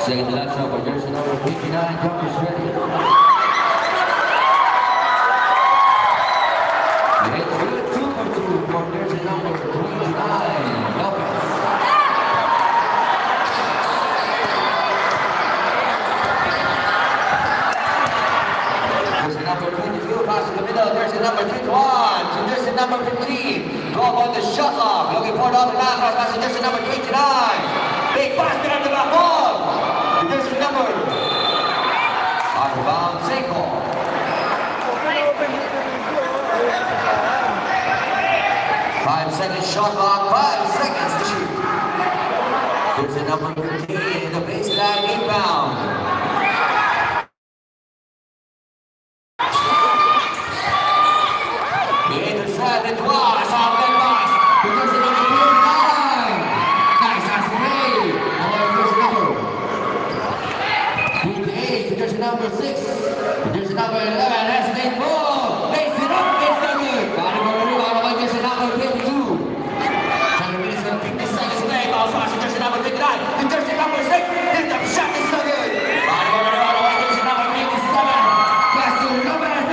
Second to last over, jersey number 59, jumpers ready. It's good, 2 for 2 for jersey number 29, Lopez. Jersey number 22, pass in the middle, jersey number 21, to jersey number 15. Drop on the shot clock, looking for the other back, pass to jersey number 29. Big pass behind the back ball. Jersey number Arbang Seiko. 5 seconds shot clock, 5 seconds to shoot. Jersey number 15, the baseline inbound. He intercepted twice on that pass. Jersey number 29. Nice as play. Jersey number 6, jersey number 11 has made more. Lace it up, it's so good. Body ball rebound by jersey number 22. 7 minutes and 50 seconds left. Ball pass to jersey number 59. To jersey number 6, hit the shot, it's so good. Body ball rebound by jersey number 57. Pass to Lopez.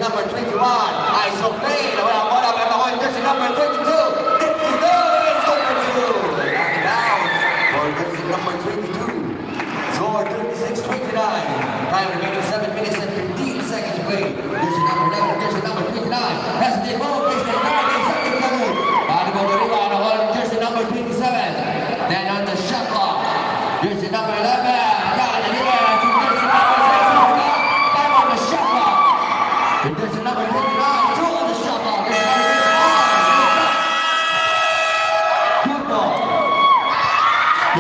Number 21, ISO play, nawala bola para makuha jersey number 22. It's over 2. Knock it down for jersey number 22. Score 36-29. Time remaining 7 minutes and 15 seconds to play. Jersey number 11, jersey number 29. Has the ball, jersey number 27. Body ball rebound on jersey number 27. Then on the shot clock, jersey number 11. Got it here to jersey number 6. Time on the shot clock. There's a number 29, 2 on the shot clock. Good ball.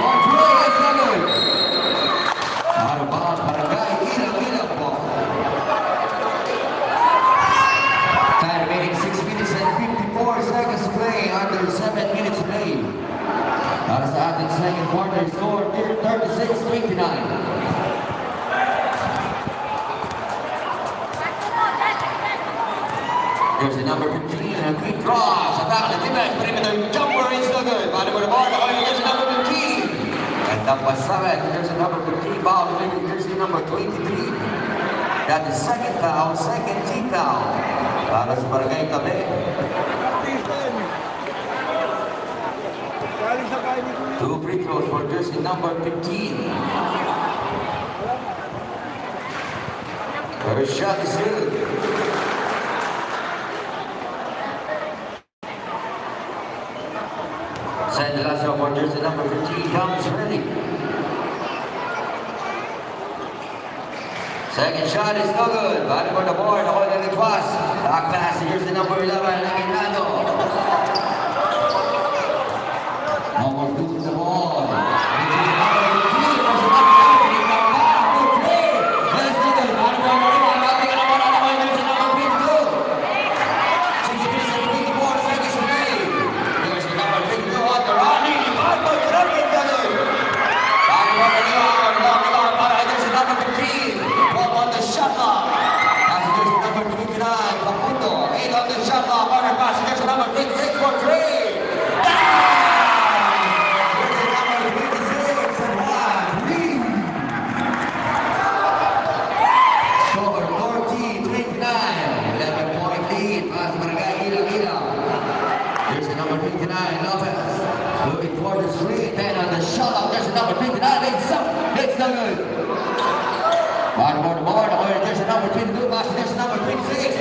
Long play, it's not good. Out of bounds, Barangay, Ilang ball. Time remaining 6 minutes and 54 seconds to play, under 7 minutes to play. Para sa ating second quarter, score 36-29. Jersey number 15, a quick cross. Attack the defense, perimeter jumper, it's no good. Body for the ball, jersey number 15. And that was 7, jersey number 15, ball to jersey number 23. That is second foul, second team foul. Para sa Barangay Tabe. 2 free throws for jersey number 15. First shot is good. Send the last shot for jersey number 15 comes ready. Second shot is no good. Body for the board, holding it twice. Back pass to jersey number 11, Aguinaldo. Almost loses the ball. Looking for the three, then on the shot up, there's a number 59, it's no good. Bottom of the board, there's a number 22, there's a number 26,